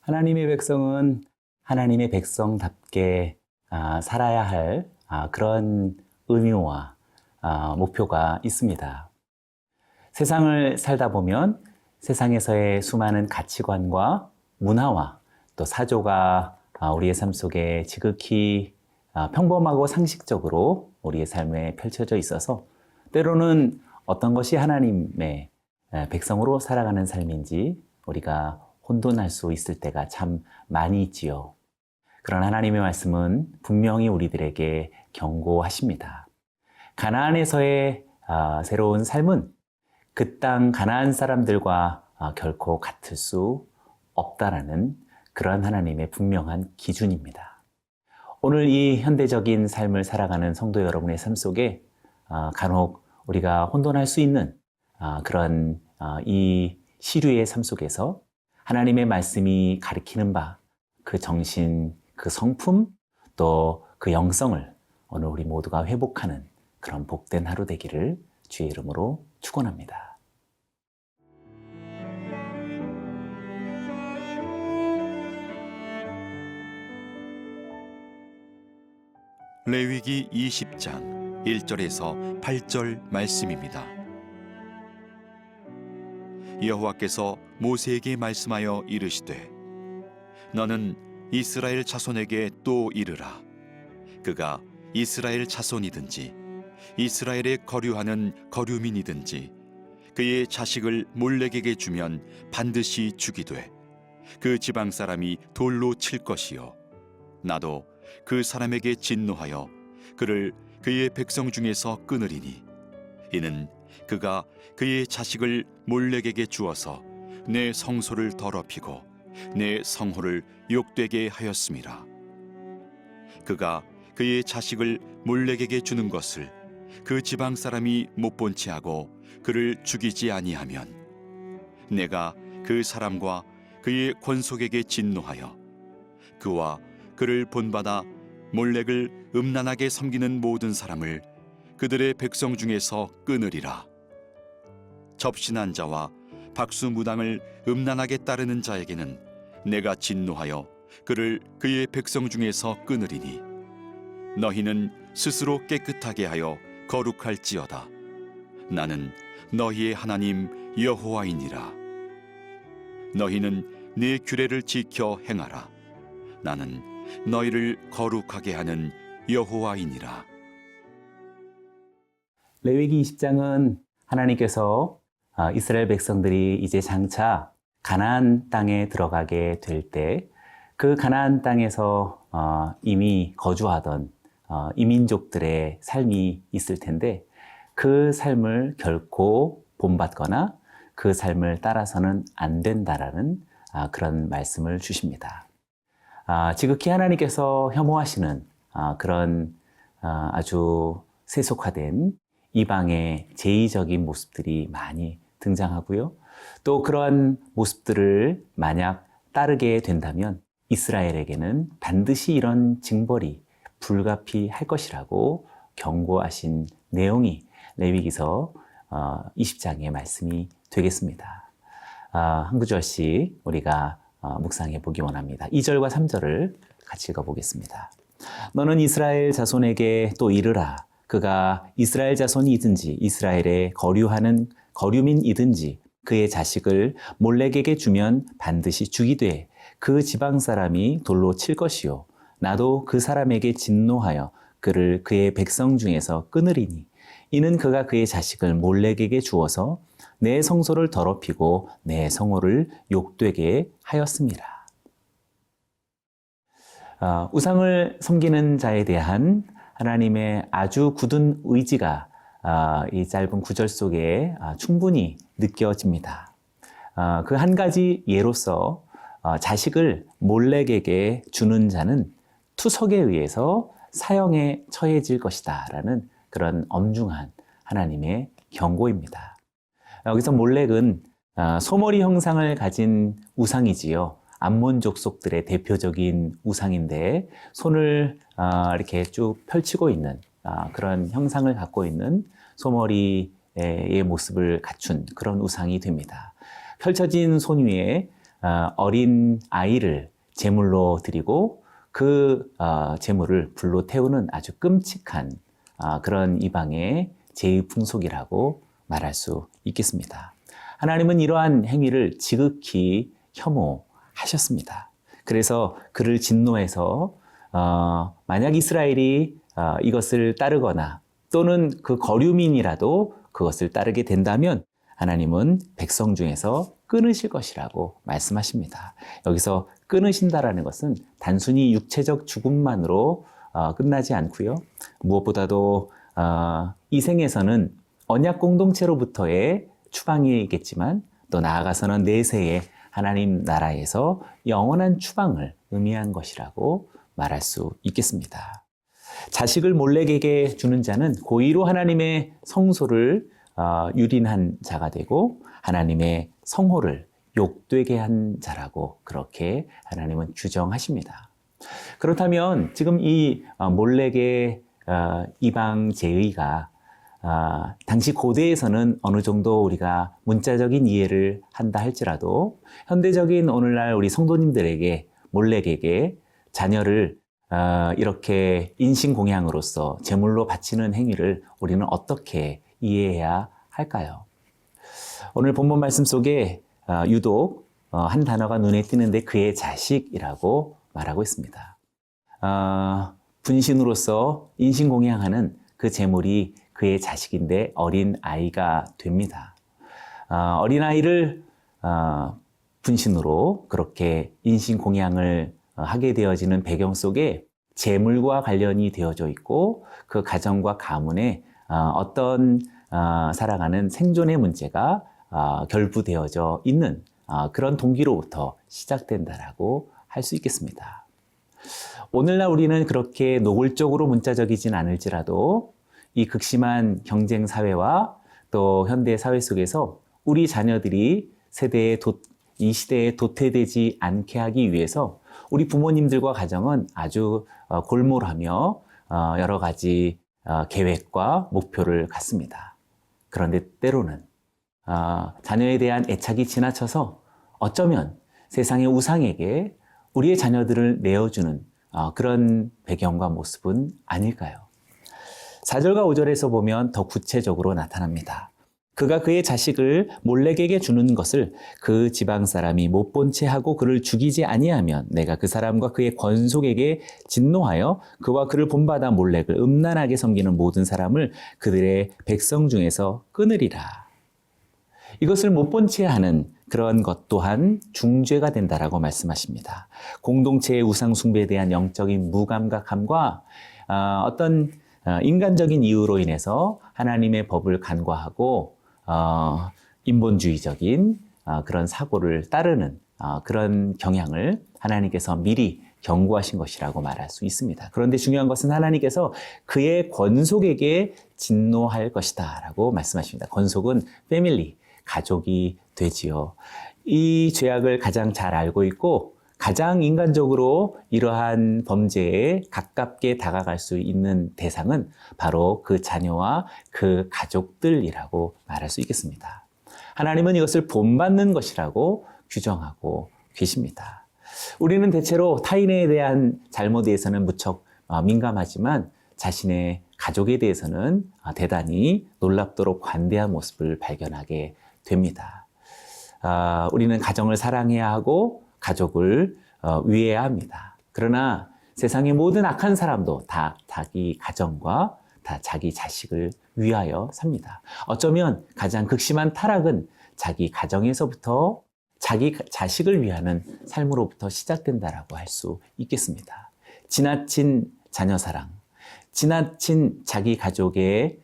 하나님의 백성은 하나님의 백성답게 살아야 할 그런 의무와 목표가 있습니다. 세상을 살다 보면 세상에서의 수많은 가치관과 문화와 또 사조가 우리의 삶 속에 지극히 평범하고 상식적으로 우리의 삶에 펼쳐져 있어서 때로는 어떤 것이 하나님의 백성으로 살아가는 삶인지 우리가 혼돈할 수 있을 때가 참 많이 있지요. 그런 하나님의 말씀은 분명히 우리들에게 경고하십니다. 가나안에서의 새로운 삶은 그 땅 가나안 사람들과 결코 같을 수 없다라는 그러한 하나님의 분명한 기준입니다. 오늘 이 현대적인 삶을 살아가는 성도 여러분의 삶 속에 간혹 우리가 혼돈할 수 있는 그런 이 시류의 삶 속에서 하나님의 말씀이 가리키는 바, 그 정신, 그 성품, 또 그 영성을 오늘 우리 모두가 회복하는 그런 복된 하루 되기를 주의 이름으로 축원합니다. 레위기 20장 1절에서 8절 말씀입니다. 여호와께서 모세에게 말씀하여 이르시되 너는 이스라엘 자손에게 또 이르라. 그가 이스라엘 자손이든지 이스라엘에 거류하는 거류민이든지 그의 자식을 몰렉에게 주면 반드시 죽이되 그 지방 사람이 돌로 칠 것이요 나도 그 사람에게 진노하여 그를 그의 백성 중에서 끊으리니 이는 그가 그의 자식을 몰렉에게 주어서 내 성소를 더럽히고 내 성호를 욕되게 하였음이라. 그가 그의 자식을 몰렉에게 주는 것을 그 지방 사람이 못 본 채 하고 그를 죽이지 아니하면 내가 그 사람과 그의 권속에게 진노하여 그와 그를 본받아 몰렉을 음란하게 섬기는 모든 사람을 그들의 백성 중에서 끊으리라. 접신한 자와 박수무당을 음란하게 따르는 자에게는 내가 진노하여 그를 그의 백성 중에서 끊으리니 너희는 스스로 깨끗하게 하여 거룩할지어다. 나는 너희의 하나님 여호와이니라. 너희는 내 규례를 지켜 행하라. 나는 너희를 거룩하게 하는 여호와이니라. 레위기 20장은 하나님께서 이스라엘 백성들이 이제 장차 가나안 땅에 들어가게 될 때 그 가나안 땅에서 이미 거주하던 이민족들의 삶이 있을 텐데 그 삶을 결코 본받거나 그 삶을 따라서는 안 된다라는 그런 말씀을 주십니다. 지극히 하나님께서 혐오하시는 그런 아주 세속화된 이방의 제의적인 모습들이 많이 등장하고요. 또 그러한 모습들을 만약 따르게 된다면 이스라엘에게는 반드시 이런 징벌이 불가피할 것이라고 경고하신 내용이 레위기서 20장의 말씀이 되겠습니다. 한 구절씩 우리가 묵상해 보기 원합니다. 2절과 3절을 같이 읽어보겠습니다. 너는 이스라엘 자손에게 또 이르라. 그가 이스라엘 자손이든지 이스라엘에 거류하는 거류민이든지 그의 자식을 몰렉에게 주면 반드시 죽이되 그 지방 사람이 돌로 칠 것이요 나도 그 사람에게 진노하여 그를 그의 백성 중에서 끊으리니 이는 그가 그의 자식을 몰렉에게 주어서 내 성소를 더럽히고 내 성호를 욕되게 하였습니다. 우상을 섬기는 자에 대한 하나님의 아주 굳은 의지가 이 짧은 구절 속에 충분히 느껴집니다. 그 한 가지 예로서 자식을 몰렉에게 주는 자는 투석에 의해서 사형에 처해질 것이다 라는 그런 엄중한 하나님의 경고입니다. 여기서 몰렉은 소머리 형상을 가진 우상이지요. 암몬 족속들의 대표적인 우상인데 손을 이렇게 쭉 펼치고 있는 그런 형상을 갖고 있는 소머리의 모습을 갖춘 그런 우상이 됩니다. 펼쳐진 손 위에 어린 아이를 제물로 드리고 그 제물을 불로 태우는 아주 끔찍한 그런 이방의 제의 풍속이라고 말할 수 있겠습니다. 하나님은 이러한 행위를 지극히 혐오하셨습니다. 그래서 그를 진노해서 만약 이스라엘이 이것을 따르거나 또는 그 거류민이라도 그것을 따르게 된다면 하나님은 백성 중에서 끊으실 것이라고 말씀하십니다. 여기서 끊으신다라는 것은 단순히 육체적 죽음만으로 끝나지 않고요. 무엇보다도 이 생에서는 언약 공동체로부터의 추방이겠지만 또 나아가서는 내세에 하나님 나라에서 영원한 추방을 의미한 것이라고 말할 수 있겠습니다. 자식을 몰렉에게 주는 자는 고의로 하나님의 성소를 유린한 자가 되고 하나님의 성호를 욕되게 한 자라고 그렇게 하나님은 규정하십니다. 그렇다면 지금 이 몰렉의 이방 제의가 당시 고대에서는 어느 정도 우리가 문자적인 이해를 한다 할지라도 현대적인 오늘날 우리 성도님들에게 몰렉에게 자녀를 이렇게 인신공양으로서 제물로 바치는 행위를 우리는 어떻게 이해해야 할까요? 오늘 본문 말씀 속에 유독 한 단어가 눈에 띄는데 그의 자식이라고 말하고 있습니다. 분신으로서 인신공양하는 그 제물이 그의 자식인데 어린 아이가 됩니다. 어린 아이를 분신으로 그렇게 인신공양을 하게 되어지는 배경 속에 재물과 관련이 되어져 있고 그 가정과 가문에 어떤 살아가는 생존의 문제가 결부되어져 있는 그런 동기로부터 시작된다라고 할 수 있겠습니다. 오늘날 우리는 그렇게 노골적으로 문자적이진 않을지라도 이 극심한 경쟁 사회와 또 현대 사회 속에서 우리 자녀들이 이 시대에 도태되지 않게 하기 위해서 우리 부모님들과 가정은 아주 골몰하며 여러 가지 계획과 목표를 갖습니다. 그런데 때로는 자녀에 대한 애착이 지나쳐서 어쩌면 세상의 우상에게 우리의 자녀들을 내어주는 그런 배경과 모습은 아닐까요? 4절과 5절에서 보면 더 구체적으로 나타납니다. 그가 그의 자식을 몰렉에게 주는 것을 그 지방 사람이 못 본 채 하고 그를 죽이지 아니하면 내가 그 사람과 그의 권속에게 진노하여 그와 그를 본받아 몰렉을 음란하게 섬기는 모든 사람을 그들의 백성 중에서 끊으리라. 이것을 못 본 채 하는 그런 것 또한 중죄가 된다라고 말씀하십니다. 공동체의 우상 숭배에 대한 영적인 무감각함과 어떤 인간적인 이유로 인해서 하나님의 법을 간과하고 인본주의적인 그런 사고를 따르는 그런 경향을 하나님께서 미리 경고하신 것이라고 말할 수 있습니다. 그런데 중요한 것은 하나님께서 그의 권속에게 진노할 것이다 라고 말씀하십니다. 권속은 패밀리, 가족이 되지요. 이 죄악을 가장 잘 알고 있고 가장 인간적으로 이러한 범죄에 가깝게 다가갈 수 있는 대상은 바로 그 자녀와 그 가족들이라고 말할 수 있겠습니다. 하나님은 이것을 본받는 것이라고 규정하고 계십니다. 우리는 대체로 타인에 대한 잘못에 대해서는 무척 민감하지만 자신의 가족에 대해서는 대단히 놀랍도록 관대한 모습을 발견하게 됩니다. 우리는 가정을 사랑해야 하고 가족을 위해야 합니다. 그러나 세상의 모든 악한 사람도 다 자기 가정과 다 자기 자식을 위하여 삽니다. 어쩌면 가장 극심한 타락은 자기 가정에서부터 자기 자식을 위하는 삶으로부터 시작된다라고 할 수 있겠습니다. 지나친 자녀 사랑, 지나친 자기 가족의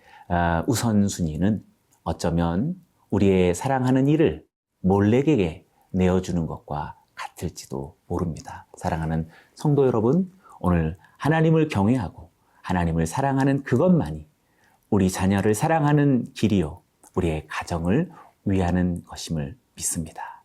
우선순위는 어쩌면 우리의 사랑하는 이를 몰렉에게 내어주는 것과 같을지도 모릅니다. 사랑하는 성도 여러분, 오늘 하나님을 경외하고 하나님을 사랑하는 그것만이 우리 자녀를 사랑하는 길이요, 우리의 가정을 위하는 것임을 믿습니다.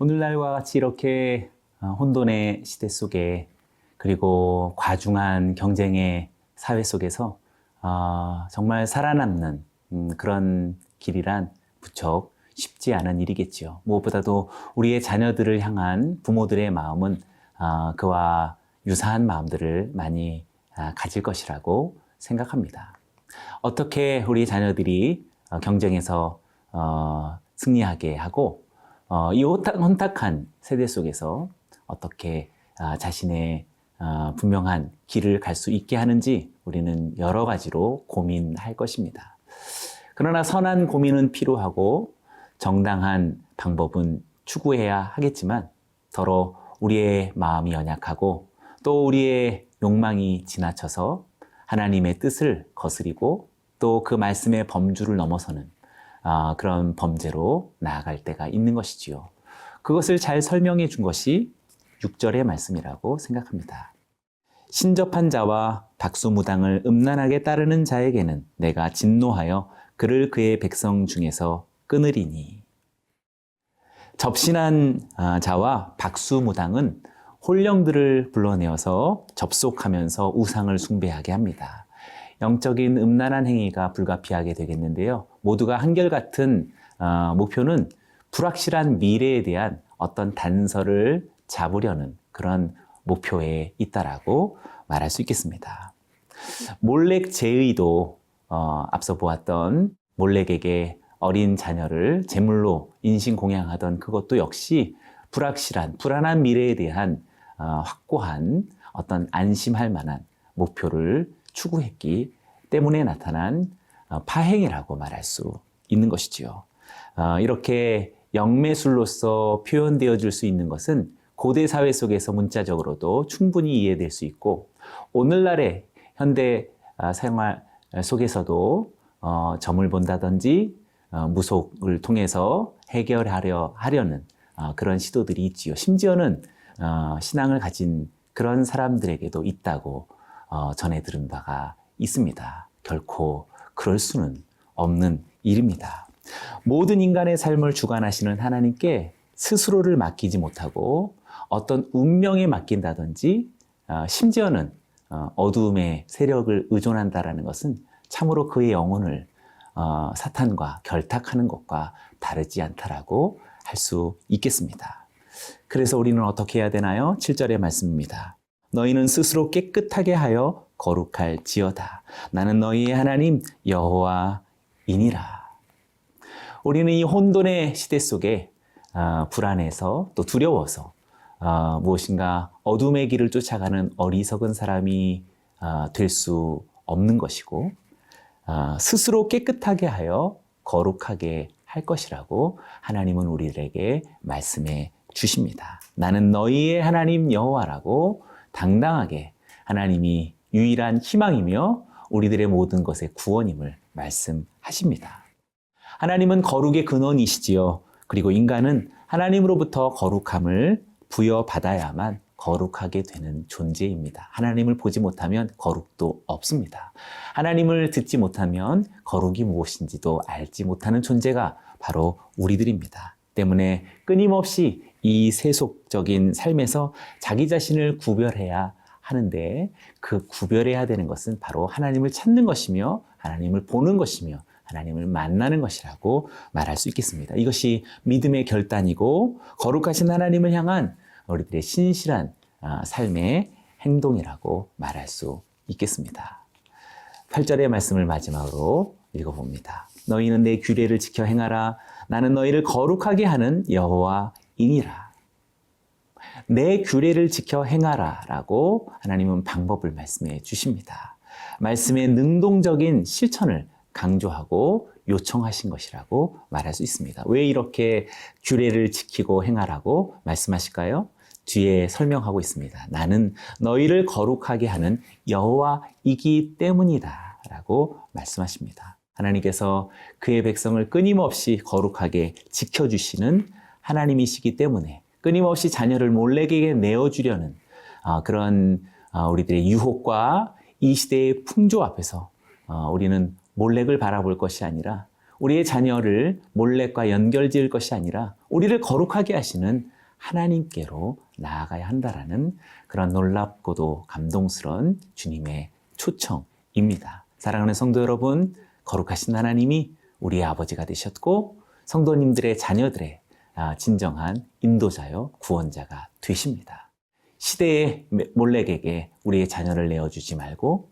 오늘날과 같이 이렇게 혼돈의 시대 속에 그리고 과중한 경쟁의 사회 속에서 정말 살아남는 그런 길이란 무척 쉽지 않은 일이겠지요. 무엇보다도 우리의 자녀들을 향한 부모들의 마음은 그와 유사한 마음들을 많이 가질 것이라고 생각합니다. 어떻게 우리 자녀들이 경쟁에서 승리하게 하고 이 혼탁한 세대 속에서 어떻게 자신의 분명한 길을 갈 수 있게 하는지 우리는 여러 가지로 고민할 것입니다. 그러나 선한 고민은 필요하고 정당한 방법은 추구해야 하겠지만 더러 우리의 마음이 연약하고 또 우리의 욕망이 지나쳐서 하나님의 뜻을 거스리고 또 그 말씀의 범주를 넘어서는 그런 범죄로 나아갈 때가 있는 것이지요. 그것을 잘 설명해 준 것이 6절의 말씀이라고 생각합니다. 신접한 자와 박수무당을 음란하게 따르는 자에게는 내가 진노하여 그를 그의 백성 중에서 끊으리니. 접신한 자와 박수무당은 혼령들을 불러내어서 접속하면서 우상을 숭배하게 합니다. 영적인 음란한 행위가 불가피하게 되겠는데요. 모두가 한결같은 목표는 불확실한 미래에 대한 어떤 단서를 잡으려는 그런 목표에 있다라고 말할 수 있겠습니다. 몰렉 제의도 앞서 보았던 몰렉에게 어린 자녀를 제물로 인신공양하던 그것도 역시 불확실한 불안한 미래에 대한 확고한 어떤 안심할 만한 목표를 추구했기 때문에 나타난 파행이라고 말할 수 있는 것이지요. 이렇게 영매술로서 표현되어질 수 있는 것은 고대 사회 속에서 문자적으로도 충분히 이해될 수 있고 오늘날의 현대 생활 속에서도 점을 본다든지 무속을 통해서 하려는 그런 시도들이 있지요. 심지어는 신앙을 가진 그런 사람들에게도 있다고 전해 들은 바가 있습니다. 결코 그럴 수는 없는 일입니다. 모든 인간의 삶을 주관하시는 하나님께 스스로를 맡기지 못하고 어떤 운명에 맡긴다든지 심지어는 어두움의 세력을 의존한다라는 것은 참으로 그의 영혼을 사탄과 결탁하는 것과 다르지 않다라고 할 수 있겠습니다. 그래서 우리는 어떻게 해야 되나요? 7절의 말씀입니다. 너희는 스스로 깨끗하게 하여 거룩할지어다. 나는 너희의 하나님 여호와이니라. 우리는 이 혼돈의 시대 속에 불안해서 또 두려워서 무엇인가 어둠의 길을 쫓아가는 어리석은 사람이 될 수 없는 것이고 스스로 깨끗하게 하여 거룩하게 할 것이라고 하나님은 우리들에게 말씀해 주십니다. 나는 너희의 하나님 여호와라고 당당하게 하나님이 유일한 희망이며 우리들의 모든 것의 구원임을 말씀하십니다. 하나님은 거룩의 근원이시지요. 그리고 인간은 하나님으로부터 거룩함을 부여받아야만 거룩하게 되는 존재입니다. 하나님을 보지 못하면 거룩도 없습니다. 하나님을 듣지 못하면 거룩이 무엇인지도 알지 못하는 존재가 바로 우리들입니다. 때문에 끊임없이 이 세속적인 삶에서 자기 자신을 구별해야 하는데 그 구별해야 되는 것은 바로 하나님을 찾는 것이며 하나님을 보는 것이며 하나님을 만나는 것이라고 말할 수 있겠습니다. 이것이 믿음의 결단이고 거룩하신 하나님을 향한 우리들의 신실한 삶의 행동이라고 말할 수 있겠습니다. 8절의 말씀을 마지막으로 읽어봅니다. 너희는 내 규례를 지켜 행하라. 나는 너희를 거룩하게 하는 여호와이니라. 내 규례를 지켜 행하라 라고 하나님은 방법을 말씀해 주십니다. 말씀의 능동적인 실천을 강조하고 요청하신 것이라고 말할 수 있습니다. 왜 이렇게 규례를 지키고 행하라고 말씀하실까요? 뒤에 설명하고 있습니다. 나는 너희를 거룩하게 하는 여호와이기 때문이다 라고 말씀하십니다. 하나님께서 그의 백성을 끊임없이 거룩하게 지켜주시는 하나님이시기 때문에 끊임없이 자녀를 몰렉에게 내어주려는 그런 우리들의 유혹과 이 시대의 풍조 앞에서 우리는 몰렉을 바라볼 것이 아니라 우리의 자녀를 몰렉과 연결지을 것이 아니라 우리를 거룩하게 하시는 하나님께로 나아가야 한다라는 그런 놀랍고도 감동스러운 주님의 초청입니다. 사랑하는 성도 여러분, 거룩하신 하나님이 우리의 아버지가 되셨고 성도님들의 자녀들의 진정한 인도자요 구원자가 되십니다. 시대의 몰렉에게 우리의 자녀를 내어주지 말고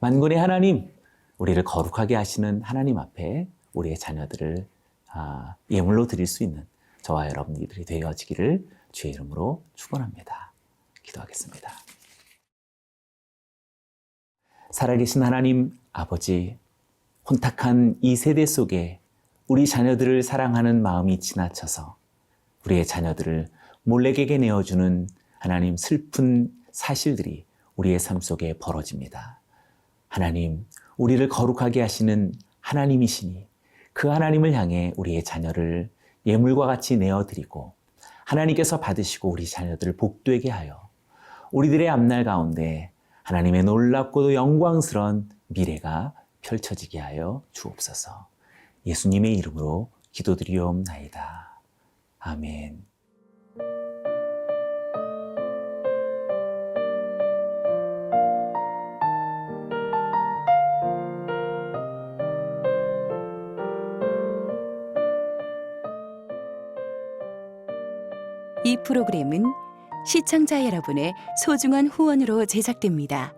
만군의 하나님, 우리를 거룩하게 하시는 하나님 앞에 우리의 자녀들을 예물로 드릴 수 있는 저와 여러분들이 되어지기를 주의 이름으로 축원합니다. 기도하겠습니다. 살아계신 하나님 아버지, 혼탁한 이 세대 속에 우리 자녀들을 사랑하는 마음이 지나쳐서 우리의 자녀들을 몰렉에게 내어주는 하나님 슬픈 사실들이 우리의 삶 속에 벌어집니다. 하나님, 우리를 거룩하게 하시는 하나님이시니 그 하나님을 향해 우리의 자녀를 예물과 같이 내어드리고 하나님께서 받으시고 우리 자녀들을 복되게 하여 우리들의 앞날 가운데 하나님의 놀랍고도 영광스러운 미래가 펼쳐지게 하여 주옵소서. 예수님의 이름으로 기도드리옵나이다. 아멘. 이 프로그램은 시청자 여러분의 소중한 후원으로 제작됩니다.